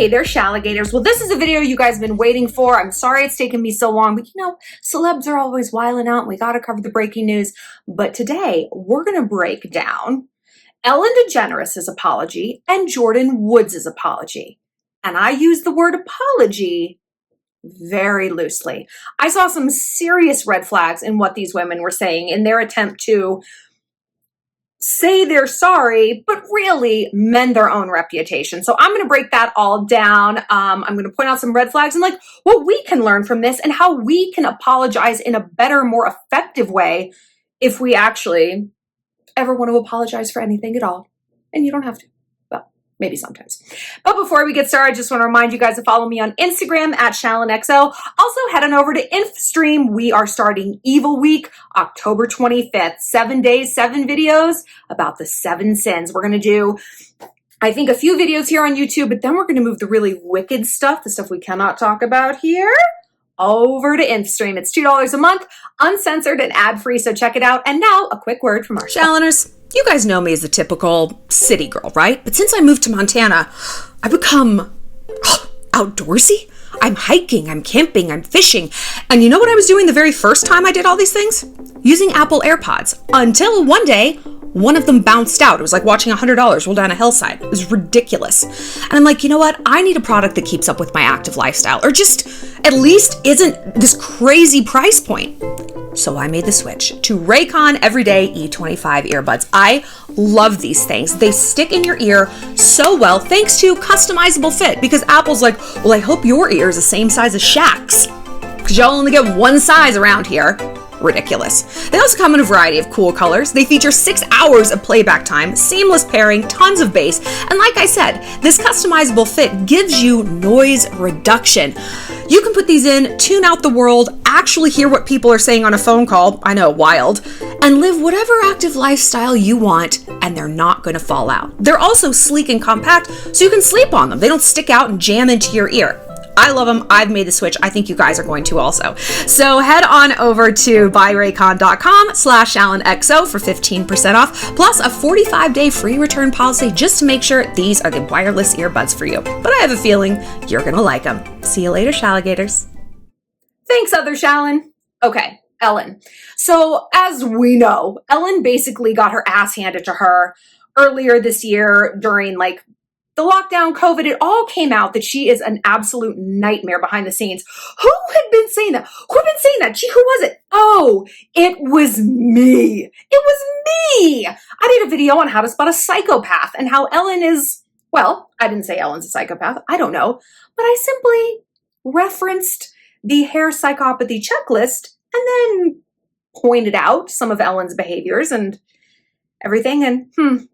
Hey there, Shalligators. Well, this is a video you guys have been waiting for. I'm sorry it's taken me so long, but you know, celebs are always wilding out and we got to cover the breaking news. But today we're going to break down Ellen DeGeneres' apology and Jordyn Woods' apology. And I use the word apology very loosely. I saw some serious red flags in what these women were saying in their attempt to say they're sorry, but really mend their own reputation. So I'm going to break that all down. I'm going to point out some red flags and like what we can learn from this and how we can apologize in a better, more effective way if we actually ever want to apologize for anything at all. And you don't have to. Well, maybe sometimes. But before we get started, I just want to remind you guys to follow me on Instagram at ShallonXO. Also, head on over to InfStream. We are starting Evil Week, October 25th. 7 days, 7 videos about the 7 sins. We're going to do, I think, a few videos here on YouTube, but then we're going to move the really wicked stuff, the stuff we cannot talk about here, over to InfStream. It's $2 a month, uncensored and ad-free, so check it out. And now, a quick word from our Shalloners. You guys know me as the typical city girl, right? But since I moved to Montana, I've become outdoorsy. I'm hiking, I'm camping, I'm fishing. And you know what I was doing the very first time I did all these things? Using Apple AirPods. Until one day, one of them bounced out. It was like watching $100 roll down a hillside. It was ridiculous. And I'm like, you know what? I need a product that keeps up with my active lifestyle, or just at least isn't this crazy price point. So I made the switch to Raycon Everyday E25 earbuds. I love these things. They stick in your ear so well thanks to customizable fit, because Apple's like, well, I hope your ear is the same size as Shaq's, because y'all only get one size around here. Ridiculous. They also come in a variety of cool colors. They feature 6 hours of playback time, seamless pairing, tons of bass, and like I said, this customizable fit gives you noise reduction. You can put these in, tune out the world, actually hear what people are saying on a phone call, I know, wild, and live whatever active lifestyle you want, and they're not going to fall out. They're also sleek and compact, so you can sleep on them. They don't stick out and jam into your ear. I love them. I've made the switch. I think you guys are going to also. So head on over to buyraycon.com/ShallonXO for 15% off, plus a 45-day free return policy just to make sure these are the wireless earbuds for you. But I have a feeling you're going to like them. See you later, Shalligators. Thanks, other Shallon. Okay, Ellen. So as we know, Ellen basically got her ass handed to her earlier this year during like the lockdown, COVID. It all came out that she is an absolute nightmare behind the scenes. Who had been saying that? Who had been saying that? Gee, who was it? Oh, it was me. It was me. I did a video on how to spot a psychopath and how Ellen is, well, I didn't say Ellen's a psychopath. I don't know. But I simply referenced the hair psychopathy checklist and then pointed out some of Ellen's behaviors and everything. And isn't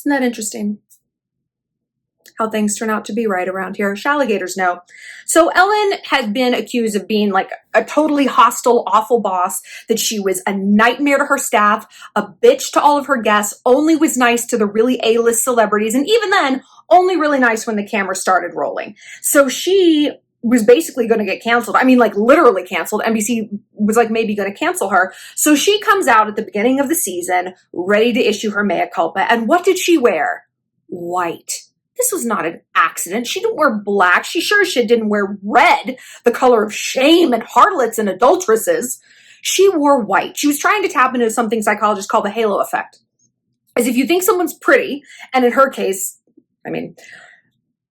that interesting? How things turn out to be right around here. Shalligators know. So Ellen had been accused of being like a totally hostile, awful boss, that she was a nightmare to her staff, a bitch to all of her guests, only was nice to the really A-list celebrities, and even then, only really nice when the camera started rolling. So she was basically going to get canceled. I mean, like literally canceled. NBC was like maybe going to cancel her. So she comes out at the beginning of the season, ready to issue her mea culpa. And what did she wear? White. This was not an accident. She didn't wear black. She sure as shit didn't wear red, the color of shame and harlots and adulteresses. She wore white. She was trying to tap into something psychologists call the halo effect. As if you think someone's pretty, and in her case, I mean,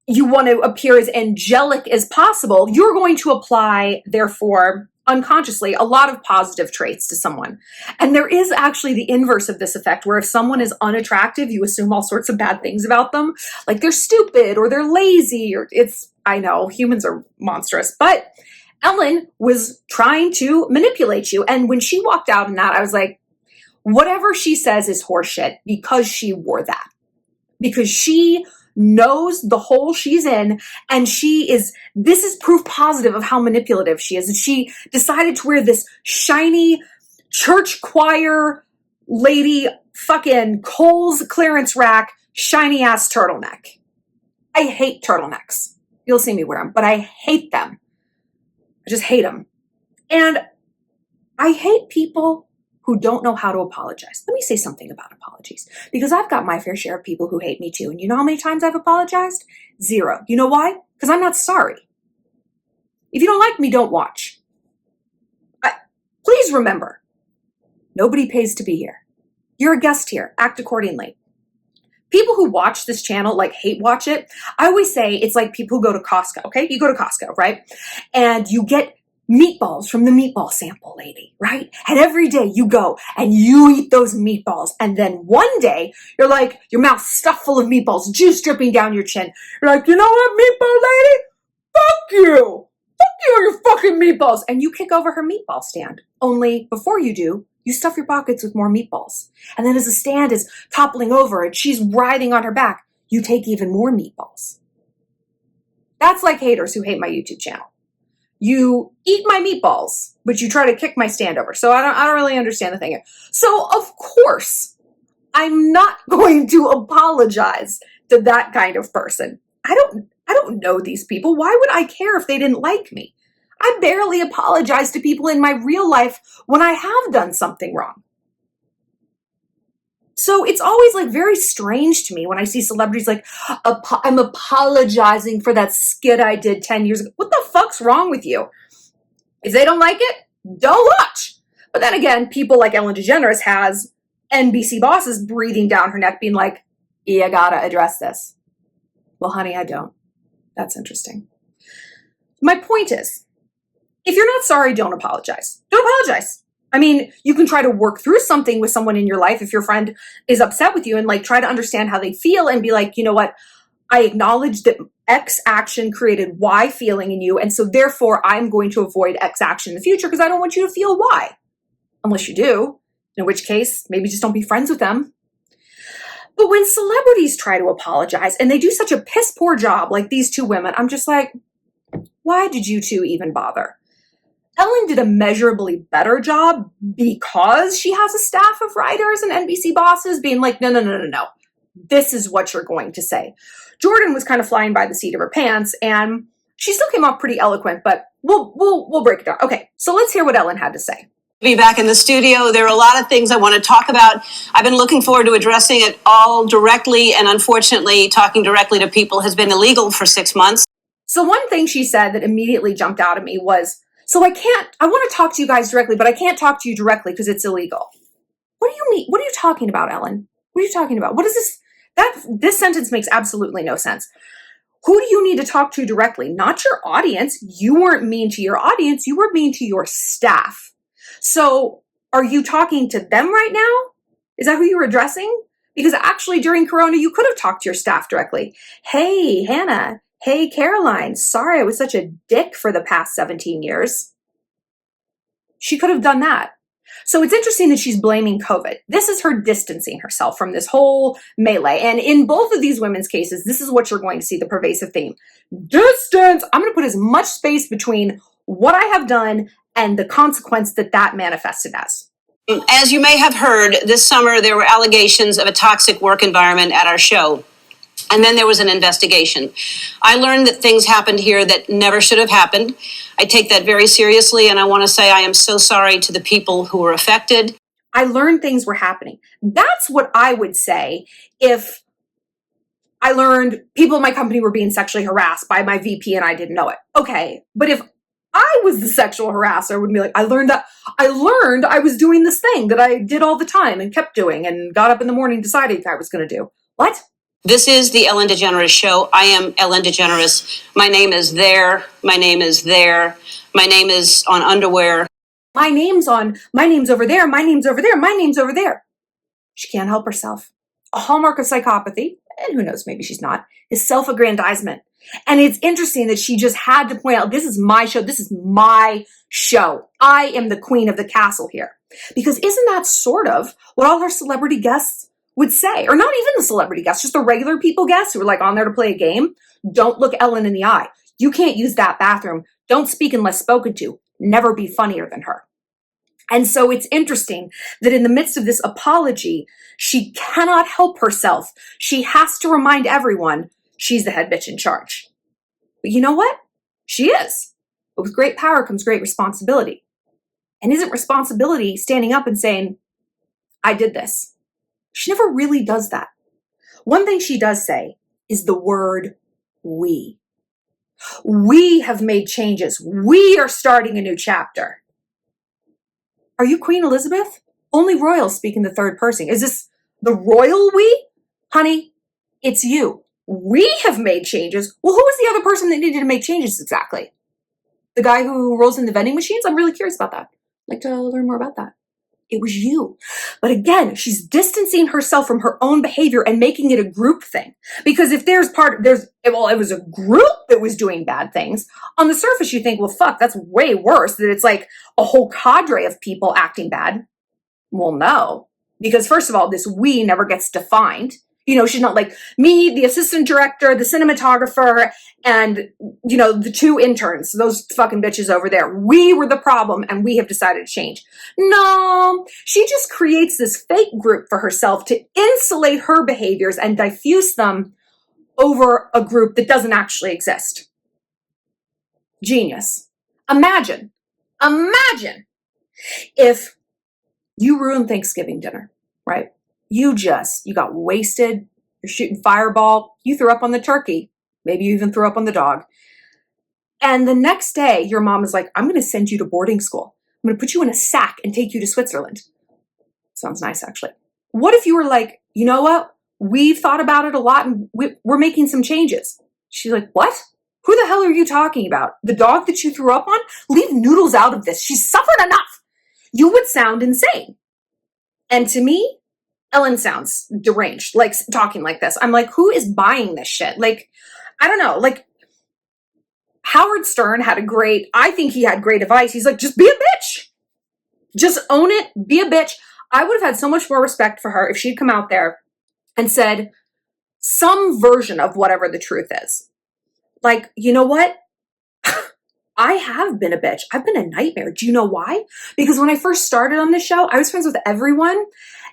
you want to appear as angelic as possible, you're going to apply, therefore, unconsciously, a lot of positive traits to someone. And there is actually the inverse of this effect, where if someone is unattractive, you assume all sorts of bad things about them. Like they're stupid or they're lazy, or I know, humans are monstrous. But Ellen was trying to manipulate you. And when she walked out in that, I was like, whatever she says is horseshit, because she wore that. Because she knows the hole she's in, and this is proof positive of how manipulative she is. And she decided to wear this shiny church choir lady fucking Kohl's clearance rack shiny ass turtleneck. I hate turtlenecks. You'll see me wear them, but I hate them. I just hate them. And I hate people who don't know how to apologize. Let me say something about apologies, because I've got my fair share of people who hate me too. And you know how many times I've apologized? 0. You know why? Because I'm not sorry. If you don't like me, don't watch. Please remember, nobody pays to be here. You're a guest here. Act accordingly. People who watch this channel, like hate watch it, I always say it's like people who go to Costco, okay? You go to Costco, right? And you get meatballs from the meatball sample lady, right? And every day you go and you eat those meatballs. And then one day you're like, your mouth stuffed full of meatballs, juice dripping down your chin. You're like, you know what, meatball lady? Fuck you. Fuck you and your fucking meatballs. And you kick over her meatball stand. Only before you do, you stuff your pockets with more meatballs. And then as the stand is toppling over and she's writhing on her back, you take even more meatballs. That's like haters who hate my YouTube channel. You eat my meatballs, but you try to kick my stand over. So I don't really understand the thing here. So of course, I'm not going to apologize to that kind of person. I don't know these people. Why would I care if they didn't like me? I barely apologize to people in my real life when I have done something wrong. So it's always like very strange to me when I see celebrities like, I'm apologizing for that skit I did 10 years ago. What the fuck's wrong with you? If they don't like it, don't watch. But then again, people like Ellen DeGeneres has NBC bosses breathing down her neck being like, you gotta address this. Well, honey, I don't. That's interesting. My point is, if you're not sorry, don't apologize. Don't apologize. I mean, you can try to work through something with someone in your life if your friend is upset with you and like try to understand how they feel and be like, you know what? I acknowledge that X action created Y feeling in you. And so therefore I'm going to avoid X action in the future because I don't want you to feel Y. Unless you do, in which case maybe just don't be friends with them. But when celebrities try to apologize and they do such a piss poor job like these two women, I'm just like, why did you two even bother? Ellen did a measurably better job because she has a staff of writers and NBC bosses being like, no. This is what you're going to say. Jordyn was kind of flying by the seat of her pants, and she still came off pretty eloquent, but we'll break it down. Okay, so let's hear what Ellen had to say. Be back in the studio. There are a lot of things I want to talk about. I've been looking forward to addressing it all directly, and unfortunately, talking directly to people has been illegal for 6 months. So one thing she said that immediately jumped out at me was, I want to talk to you guys directly, but I can't talk to you directly because it's illegal. What do you mean? What are you talking about, Ellen? What are you talking about? What is this? This sentence makes absolutely no sense. Who do you need to talk to directly? Not your audience. You weren't mean to your audience. You were mean to your staff. So are you talking to them right now? Is that who you were addressing? Because actually during Corona, you could have talked to your staff directly. Hey, Hannah. Hey, Caroline. Sorry I was such a dick for the past 17 years. She could have done that. So it's interesting that she's blaming COVID. This is her distancing herself from this whole melee. And in both of these women's cases, this is what you're going to see, the pervasive theme. Distance! I'm going to put as much space between what I have done and the consequence that manifested as. As you may have heard, this summer there were allegations of a toxic work environment at our show. And then there was an investigation. I learned that things happened here that never should have happened. I take that very seriously, and I want to say I am so sorry to the people who were affected. I learned things were happening. That's what I would say if I learned people in my company were being sexually harassed by my VP and I didn't know it. Okay, but if I was the sexual harasser, I would be like, I learned I was doing this thing that I did all the time and kept doing and got up in the morning deciding I was going to do. What? This is the Ellen DeGeneres Show. I am Ellen DeGeneres. My name is there. My name is there. My name is on underwear. My name's over there. My name's over there. My name's over there. She can't help herself. A hallmark of psychopathy, and who knows, maybe she's not, is self-aggrandizement. And it's interesting that she just had to point out, this is my show. This is my show. I am the queen of the castle here. Because isn't that sort of what all her celebrity guests would say? Or not even the celebrity guests, just the regular people guests who are like on there to play a game. Don't look Ellen in the eye. You can't use that bathroom. Don't speak unless spoken to. Never be funnier than her. And so it's interesting that in the midst of this apology, she cannot help herself. She has to remind everyone she's the head bitch in charge. But you know what? She is. But with great power comes great responsibility. And isn't responsibility standing up and saying, I did this? She never really does that. One thing she does say is the word we. We have made changes. We are starting a new chapter. Are you Queen Elizabeth? Only royals speak in the third person. Is this the royal we? Honey, it's you. We have made changes. Well, who was the other person that needed to make changes exactly? The guy who rolls in the vending machines? I'm really curious about that. I'd like to learn more about that. It was you. But again, she's distancing herself from her own behavior and making it a group thing. Because if it was a group that was doing bad things, on the surface you think, well, fuck, that's way worse, that it's like a whole cadre of people acting bad. Well, no. Because first of all, this we never gets defined. She's not like me, the assistant director, the cinematographer, and, the two interns, those fucking bitches over there. We were the problem and we have decided to change. No, she just creates this fake group for herself to insulate her behaviors and diffuse them over a group that doesn't actually exist. Genius. Imagine if you ruined Thanksgiving dinner, right? You got wasted, you're shooting fireball, you threw up on the turkey, maybe you even threw up on the dog. And the next day, your mom is like, I'm going to send you to boarding school. I'm going to put you in a sack and take you to Switzerland. Sounds nice, actually. What if you were like, you know what? We've thought about it a lot and we're making some changes. She's like, what? Who the hell are you talking about? The dog that you threw up on? Leave Noodles out of this. She's suffered enough. You would sound insane. And to me, Ellen sounds deranged, like talking like this. I'm like, who is buying this shit? Like, I don't know. Like, Howard Stern I think he had great advice. He's like, just be a bitch. Just own it. Be a bitch. I would have had so much more respect for her if she'd come out there and said some version of whatever the truth is. Like, you know what? I have been a bitch. I've been a nightmare. Do you know why? Because when I first started on this show, I was friends with everyone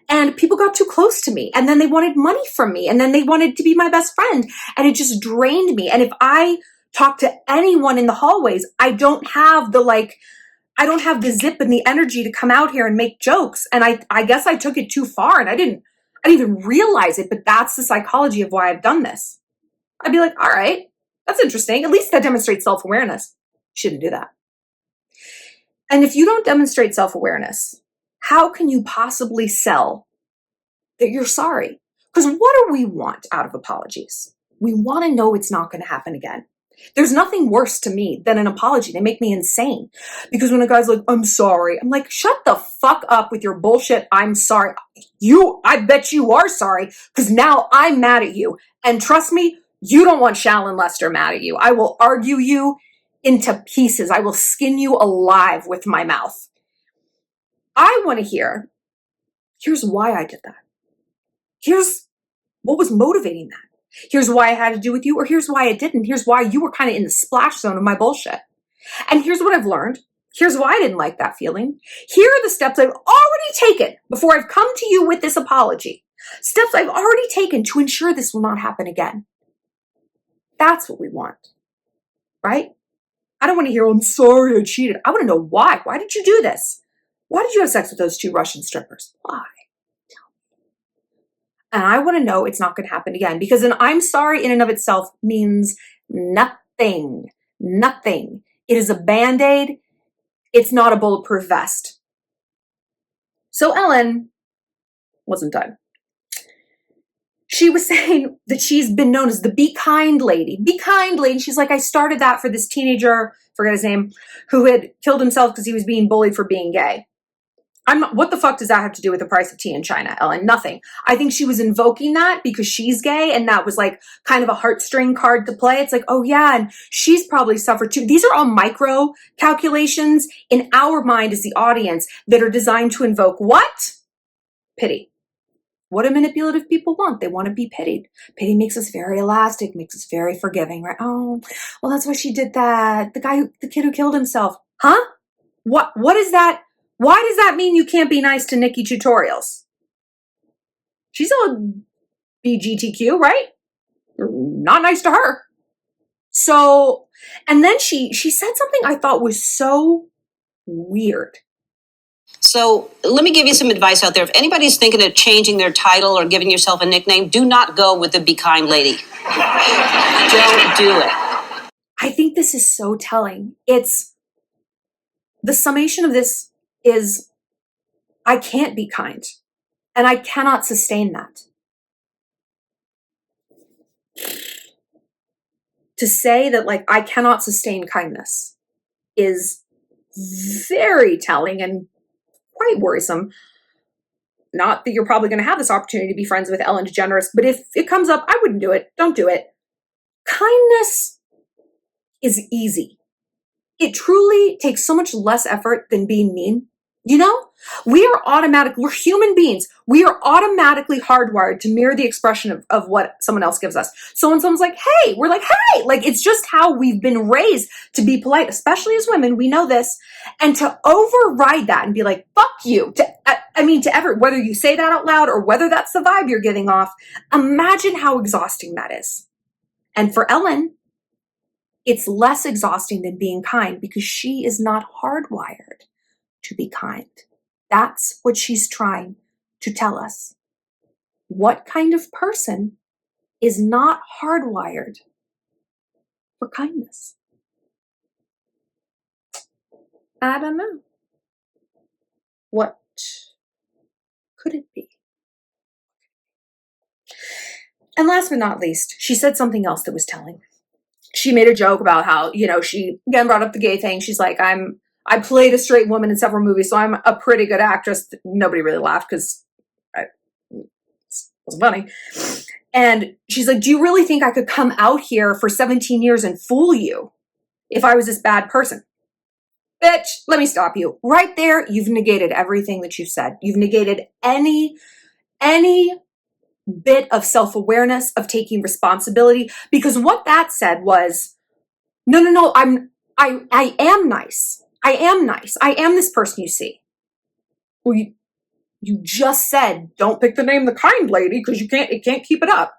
and people got too close to me and then they wanted money from me and then they wanted to be my best friend and it just drained me. And if I talk to anyone in the hallways, I don't have the zip and the energy to come out here and make jokes. And I guess I took it too far and I didn't even realize it, but that's the psychology of why I've done this. I'd be like, all right, that's interesting. At least that demonstrates self-awareness. Shouldn't do that. And if you don't demonstrate self-awareness, how can you possibly sell that you're sorry? Because what do we want out of apologies? We want to know it's not going to happen again. There's nothing worse to me than an apology. They make me insane. Because when a guy's like, I'm sorry, I'm like, shut the fuck up with your bullshit. I'm sorry. I bet you are sorry because now I'm mad at you. And trust me, you don't want Shallon Lester mad at you. I will argue you into pieces. I will skin you alive with my mouth. I want to hear, here's why I did that. Here's what was motivating that. Here's why I had to do with you, or here's why I didn't. Here's why you were kind of in the splash zone of my bullshit. And here's what I've learned. Here's why I didn't like that feeling. Here are the steps I've already taken before I've come to you with this apology. Steps I've already taken to ensure this will not happen again. That's what we want, right? I don't want to hear, I'm sorry I cheated. I want to know why. Why did you do this? Why did you have sex with those 2 Russian strippers? Why? And I want to know it's not going to happen again because an I'm sorry in and of itself means nothing. Nothing. It is a Band-Aid. It's not a bulletproof vest. So Ellen wasn't done. She was saying that she's been known as the Be Kind lady. Be Kind lady. She's like, I started that for this teenager, forget his name, who had killed himself because he was being bullied for being gay. What the fuck does that have to do with the price of tea in China, Ellen? Nothing. I think she was invoking that because she's gay and that was like kind of a heartstring card to play. It's like, oh yeah, and she's probably suffered too. These are all micro calculations in our mind as the audience that are designed to invoke what? Pity. What do manipulative people want? They want to be pitied. Pity makes us very elastic, makes us very forgiving, right? Oh, well, that's why she did that. The kid who killed himself. Huh? What is that? Why does that mean you can't be nice to Nikki Tutorials? She's a BGTQ, right? You're not nice to her. So, and then she said something I thought was so weird. So let me give you some advice out there. If anybody's thinking of changing their title or giving yourself a nickname, do not go with the Be Kind lady. Don't do it. I think this is so telling. It's the summation of this is I can't be kind and I cannot sustain that. To say that like I cannot sustain kindness is very telling and quite worrisome. Not that you're probably going to have this opportunity to be friends with Ellen DeGeneres, but if it comes up, I wouldn't do it. Don't do it. Kindness is easy. It truly takes so much less effort than being mean. You know, we're human beings. We are automatically hardwired to mirror the expression of what someone else gives us. So when someone's like, hey, we're like, hey, like it's just how we've been raised to be polite, especially as women. We know this. And to override that and be like, fuck you. Whether you say that out loud or whether that's the vibe you're giving off, imagine how exhausting that is. And for Ellen, it's less exhausting than being kind because she is not hardwired to be kind. That's what she's trying to tell us. What kind of person is not hardwired for kindness? I don't know. What could it be? And last but not least, she said something else that was telling. She made a joke about how, she again brought up the gay thing. She's like, I played a straight woman in several movies, so I'm a pretty good actress. Nobody really laughed because it wasn't funny. And she's like, do you really think I could come out here for 17 years and fool you if I was this bad person? Bitch, let me stop you. Right there, you've negated everything that you've said. You've negated any bit of self-awareness, of taking responsibility, because what that said was, no, I am nice. I am nice. I am this person you see. Well, you just said, don't pick the name the kind lady because it can't keep it up.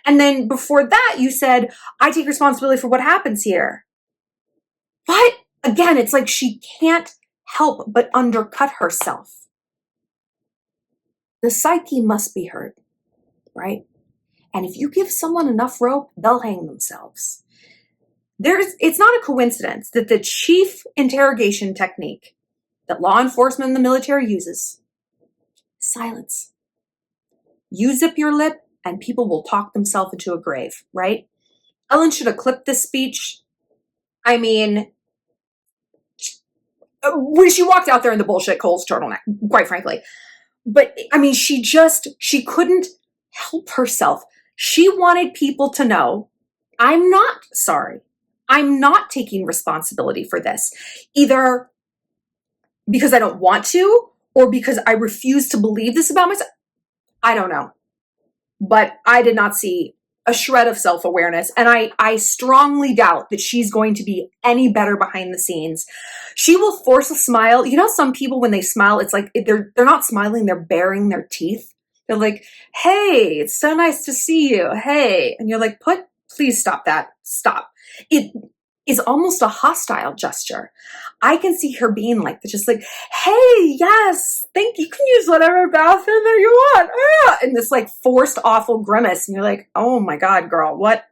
And then before that, you said, I take responsibility for what happens here. But again, it's like she can't help but undercut herself. The psyche must be hurt, right? And if you give someone enough rope, they'll hang themselves. It's not a coincidence that the chief interrogation technique that law enforcement and the military uses is silence. You zip your lip and people will talk themselves into a grave, right? Ellen should have clipped this speech. I mean, when she walked out there in the bullshit Kohl's turtleneck, quite frankly. But I mean, she couldn't help herself. She wanted people to know, I'm not sorry. I'm not taking responsibility for this, either because I don't want to or because I refuse to believe this about myself. I don't know. But I did not see a shred of self-awareness. And I strongly doubt that she's going to be any better behind the scenes. She will force a smile. You know, some people, when they smile, it's like they're not smiling, they're baring their teeth. They're like, hey, it's so nice to see you. Hey. And you're like, please stop that. Stop. It is almost a hostile gesture. I can see her being like, just like, hey, yes, thank you. You can use whatever bathroom that you want. Ah! And this like forced awful grimace. And you're like, oh my God, girl, what?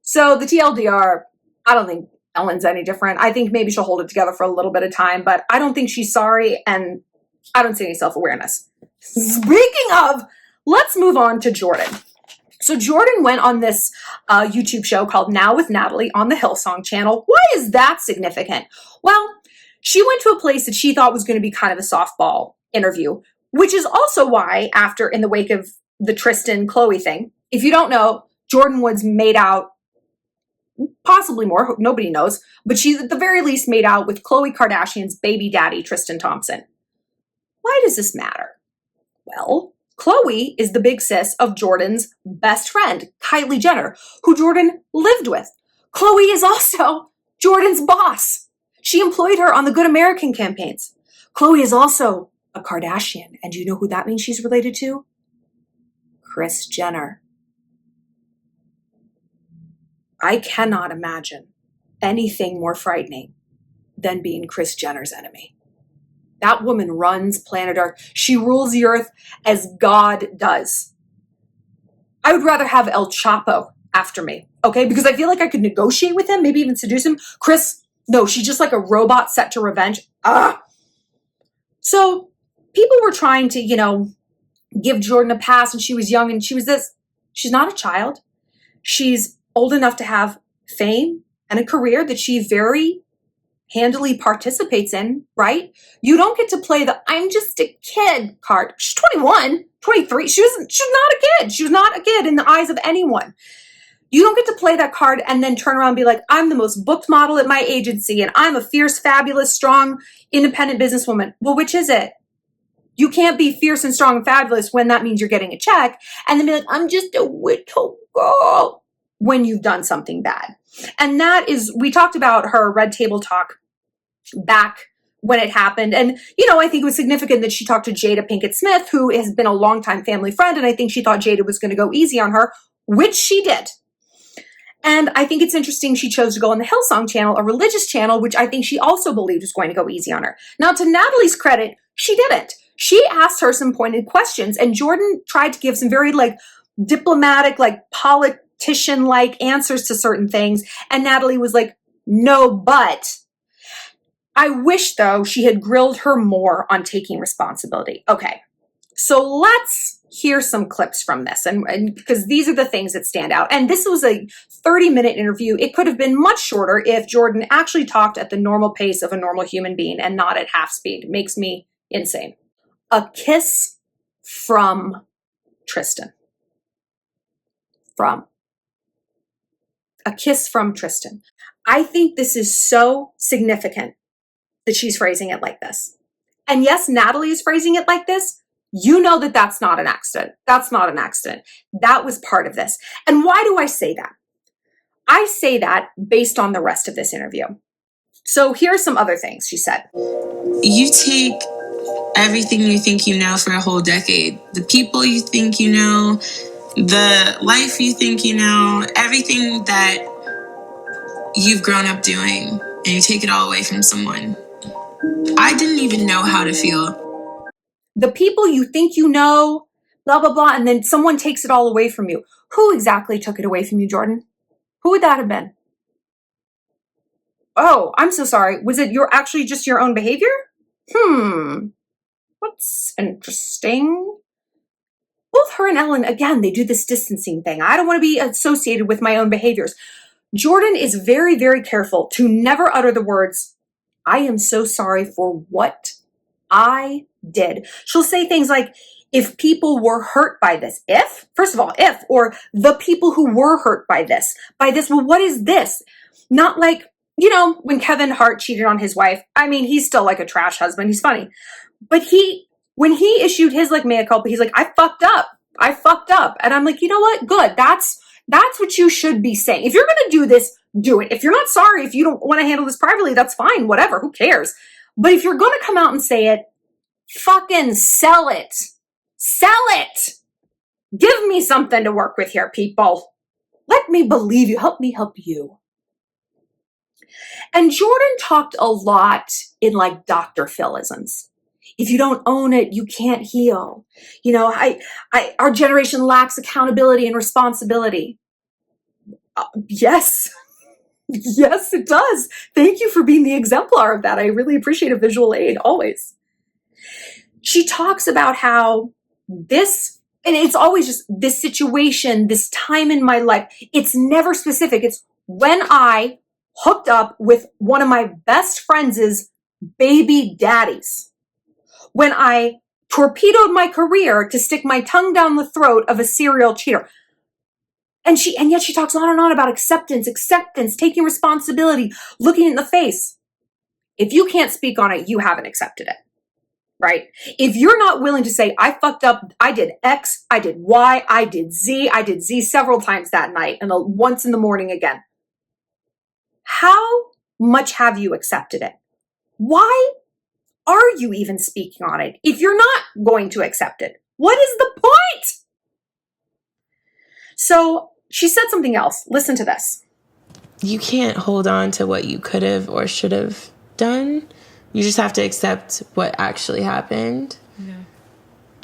So the TLDR, I don't think Ellen's any different. I think maybe she'll hold it together for a little bit of time, but I don't think she's sorry. And I don't see any self-awareness. Speaking of, let's move on to Jordyn. So Jordyn went on this YouTube show called Now with Natalie on the Hillsong channel. Why is that significant? Well, she went to a place that she thought was going to be kind of a softball interview, which is also why in the wake of the Tristan Khloe thing, if you don't know, Jordyn Woods made out, possibly more, nobody knows, but she at the very least made out with Khloe Kardashian's baby daddy, Tristan Thompson. Why does this matter? Well, Khloe is the big sis of Jordyn's best friend, Kylie Jenner, who Jordyn lived with. Khloe is also Jordyn's boss. She employed her on the Good American campaigns. Khloe is also a Kardashian. And do you know who that means she's related to? Kris Jenner. I cannot imagine anything more frightening than being Kris Jenner's enemy. That woman runs planet Earth. She rules the earth as God does. I would rather have El Chapo after me, okay? Because I feel like I could negotiate with him, maybe even seduce him. Chris, no, she's just like a robot set to revenge. So people were trying to, give Jordyn a pass, and she was young and she was this. She's not a child. She's old enough to have fame and a career that she very handily participates in, right? You don't get to play the I'm just a kid card. She's 21, 23. She was not a kid. She was not a kid in the eyes of anyone. You don't get to play that card and then turn around and be like, I'm the most booked model at my agency and I'm a fierce, fabulous, strong, independent businesswoman. Well, which is it? You can't be fierce and strong and fabulous when that means you're getting a check and then be like, I'm just a little girl when you've done something bad. And that is, we talked about her Red Table Talk back when it happened. And, I think it was significant that she talked to Jada Pinkett Smith, who has been a longtime family friend. And I think she thought Jada was going to go easy on her, which she did. And I think it's interesting she chose to go on the Hillsong channel, a religious channel, which I think she also believed was going to go easy on her. Now, to Natalie's credit, she didn't. She asked her some pointed questions, and Jordyn tried to give some very diplomatic, politician-like answers to certain things. And Natalie was like, no, but I wish, though, she had grilled her more on taking responsibility. Okay, so let's hear some clips from this, and because these are the things that stand out. And this was a 30-minute interview. It could have been much shorter if Jordyn actually talked at the normal pace of a normal human being and not at half speed. It makes me insane. A kiss from Tristan. A kiss from Tristan. I think this is so significant that she's phrasing it like this. And yes, Natalie is phrasing it like this. You know that that's not an accident. That's not an accident. That was part of this. And why do I say that? I say that based on the rest of this interview. So here are some other things she said. You take everything you think you know for a whole decade, the people you think you know, the life you think you know, everything that you've grown up doing, and you take it all away from someone. I didn't even know how to feel. The people you think you know, blah, blah, blah, and then someone takes it all away from you. Who exactly took it away from you, Jordyn? Who would that have been? Oh, I'm so sorry. Was it actually just your own behavior? That's interesting. Both her and Ellen, again, they do this distancing thing. I don't want to be associated with my own behaviors. Jordyn is very, very careful to never utter the words, I am so sorry for what I did. She'll say things like, if people were hurt by this, or the people who were hurt by this, well, what is this? Not like, when Kevin Hart cheated on his wife. I mean, he's still like a trash husband. He's funny. But when he issued his mea culpa, he's like, I fucked up. And I'm like, you know what? Good. That's what you should be saying. If you're going to do this, do it. If you're not sorry, if you don't want to handle this privately, that's fine. Whatever. Who cares? But if you're going to come out and say it, fucking sell it. Sell it. Give me something to work with here, people. Let me believe you. Help me help you. And Jordyn talked a lot in Dr. Phil-isms. If you don't own it, you can't heal. Our generation lacks accountability and responsibility. Yes. Yes, it does. Thank you for being the exemplar of that. I really appreciate a visual aid, always. She talks about how this, and it's always just this situation, this time in my life, it's never specific. It's when I hooked up with one of my best friends' baby daddies. When I torpedoed my career to stick my tongue down the throat of a serial cheater. And yet she talks on and on about acceptance, taking responsibility, looking in the face. If you can't speak on it, you haven't accepted it, right? If you're not willing to say, I fucked up, I did X, I did Y, I did Z several times that night, and once in the morning again. How much have you accepted it? Why are you even speaking on it if you're not going to accept it? What is the point? So she said something else. Listen to this. You can't hold on to what you could have or should have done You just have to accept what actually happened. Yeah.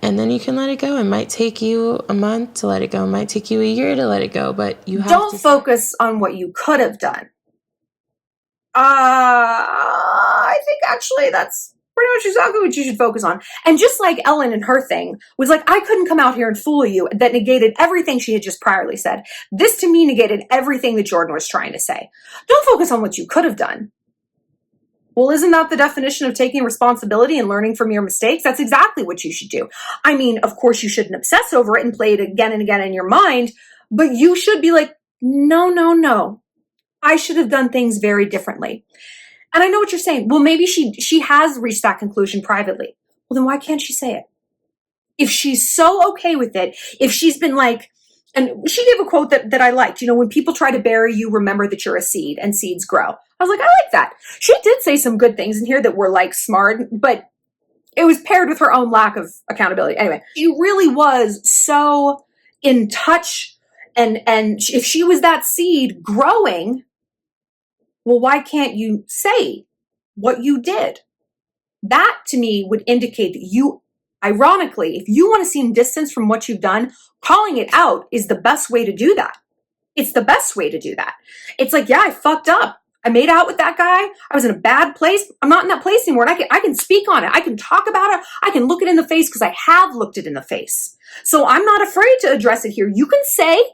And then you can let it go. It might take you a month to let it go. It might take you a year to let it go, but you have Don't to focus on what you could have done. I think actually that's pretty much exactly what you should focus on. And just like Ellen and her thing was like, I couldn't come out here and fool you, that negated everything she had just priorly said. This to me negated everything that Jordyn was trying to say. Don't focus on what you could have done. Well, isn't that the definition of taking responsibility and learning from your mistakes? That's exactly what you should do. I mean, of course, you shouldn't obsess over it and play it again and again in your mind, but you should be like, no. I should have done things very differently. And I know what you're saying. Well, maybe she has reached that conclusion privately. Well, then why can't she say it? If she's so okay with it, if she's been like, and she gave a quote that I liked, when people try to bury you, remember that you're a seed and seeds grow. I was like, I like that. She did say some good things in here that were like smart, but it was paired with her own lack of accountability. Anyway, she really was so in touch. And if she was that seed growing, well, why can't you say what you did? That to me would indicate that you, ironically, if you want to seem distant from what you've done, calling it out is the best way to do that. It's the best way to do that. It's like, yeah, I fucked up. I made out with that guy. I was in a bad place. I'm not in that place anymore. And I can speak on it. I can talk about it. I can look it in the face because I have looked it in the face. So I'm not afraid to address it here. You can say,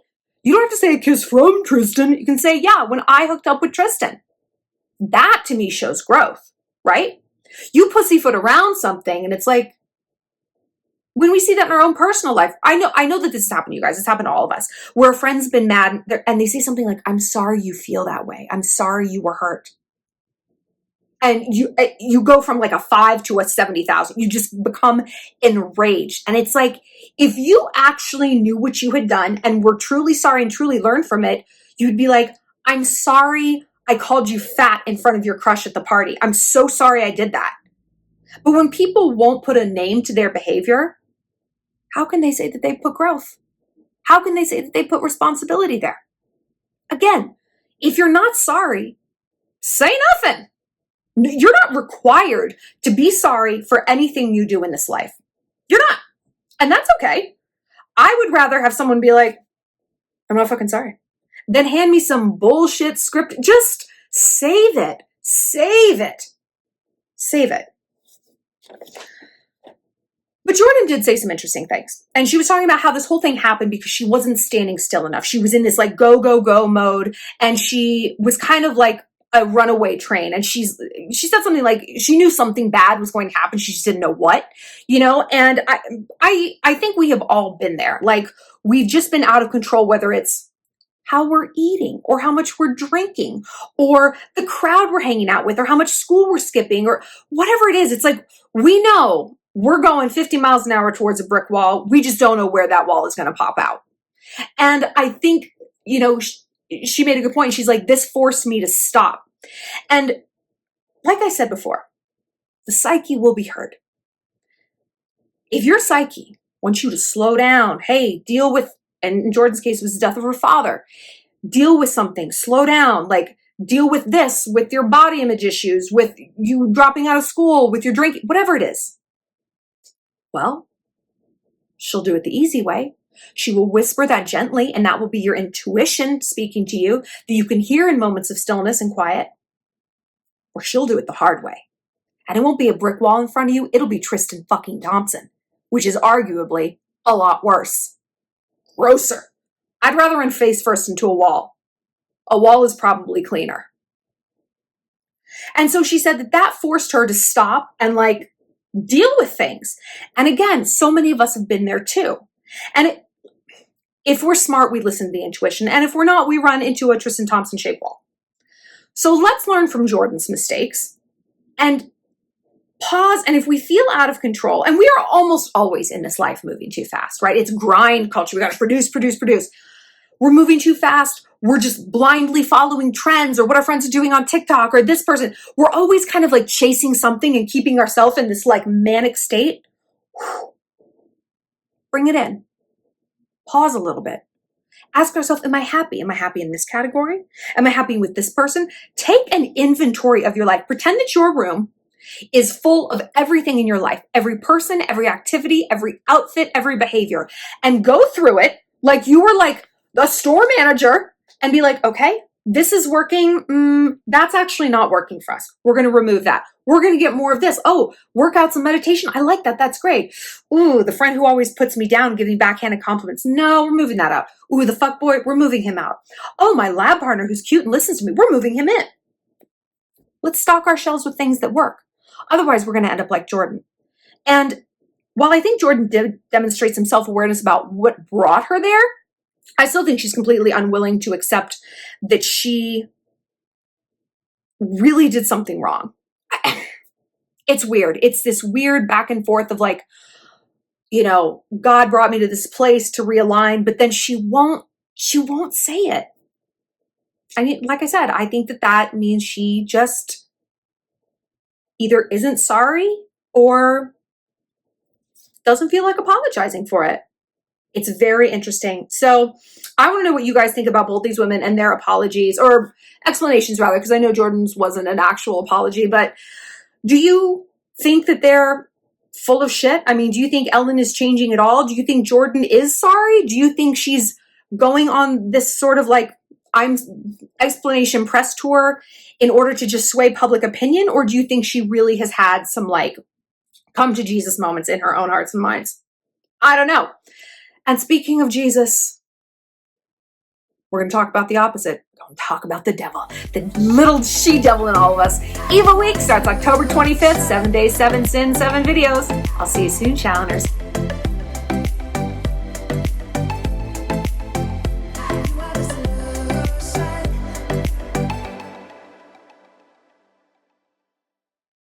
you don't have to say a kiss from Tristan. You can say, yeah, when I hooked up with Tristan. That to me shows growth, right? You pussyfoot around something and it's like, when we see that in our own personal life, I know that this has happened to you guys. It's happened to all of us, where a friend's been mad and they say something like, I'm sorry you feel that way. I'm sorry you were hurt. And you go from like a 5 to a 70,000. You just become enraged. And it's like, if you actually knew what you had done and were truly sorry and truly learned from it, you'd be like, I'm sorry I called you fat in front of your crush at the party. I'm so sorry I did that. But when people won't put a name to their behavior, how can they say that they put growth? How can they say that they put responsibility there? Again, if you're not sorry, say nothing. You're not required to be sorry for anything you do in this life. You're not. And that's okay. I would rather have someone be like, I'm not fucking sorry, than hand me some bullshit script. Just save it. Save it. Save it. But Jordyn did say some interesting things. And she was talking about how this whole thing happened because she wasn't standing still enough. She was in this like go, go, go mode. And she was kind of like a runaway train. And she said something like she knew something bad was going to happen. She just didn't know what, and I think we have all been there. Like we've just been out of control, whether it's how we're eating or how much we're drinking or the crowd we're hanging out with or how much school we're skipping or whatever it is. It's like, we know we're going 50 miles an hour towards a brick wall. We just don't know where that wall is going to pop out. And I think, she made a good point. She's like, this forced me to stop. And like I said before, the psyche will be hurt. If your psyche wants you to slow down, hey, deal with, and in Jordyn's case, it was the death of her father. Deal with something, slow down, like deal with this, with your body image issues, with you dropping out of school, with your drinking, whatever it is. Well, she'll do it the easy way. She will whisper that gently, and that will be your intuition speaking to you that you can hear in moments of stillness and quiet. Or she'll do it the hard way. And it won't be a brick wall in front of you. It'll be Tristan fucking Thompson, which is arguably a lot worse. Grosser. I'd rather run face first into a wall. A wall is probably cleaner. And so she said that forced her to stop and like deal with things. And again, so many of us have been there too. And if we're smart, we listen to the intuition. And if we're not, we run into a Tristan Thompson shaped wall. So let's learn from Jordyn's mistakes and pause. And if we feel out of control, and we are almost always in this life moving too fast, right? It's grind culture. We got to produce. We're moving too fast. We're just blindly following trends or what our friends are doing on TikTok or this person. We're always kind of like chasing something and keeping ourselves in this like manic state. Bring it in. Pause a little bit. Ask ourselves, am I happy? Am I happy in this category? Am I happy with this person? Take an inventory of your life. Pretend it's your room is full of everything in your life, every person, every activity, every outfit, every behavior, and go through it like you were like a store manager and be like, okay, this is working. That's actually not working for us. We're going to remove that. We're going to get more of this. Oh, workouts and meditation. I like that. That's great. Ooh, the friend who always puts me down, giving backhanded compliments. No, we're moving that out. Ooh, the fuck boy, we're moving him out. Oh, my lab partner who's cute and listens to me, we're moving him in. Let's stock our shelves with things that work. Otherwise, we're going to end up like Jordyn. And while I think Jordyn did demonstrate some self-awareness about what brought her there, I still think she's completely unwilling to accept that she really did something wrong. It's weird. It's this weird back and forth of like, you know, God brought me to this place to realign, but then she won't say it. I mean, like I said, I think that means she just either isn't sorry or doesn't feel like apologizing for it. It's very interesting. So I want to know what you guys think about both these women and their apologies, or explanations rather, because I know Jordyn's wasn't an actual apology, but do you think that they're full of shit? I mean, do you think Ellen is changing at all? Do you think Jordyn is sorry? Do you think she's going on this sort of like explanation press tour in order to just sway public opinion? Or do you think she really has had some like come to Jesus moments in her own hearts and minds? I don't know. And speaking of Jesus, we're going to talk about the opposite. We're going to talk about the devil, the little she-devil in all of us. Evil Week starts October 25th, 7 days, 7 sins, 7 videos. I'll see you soon, Shalloners.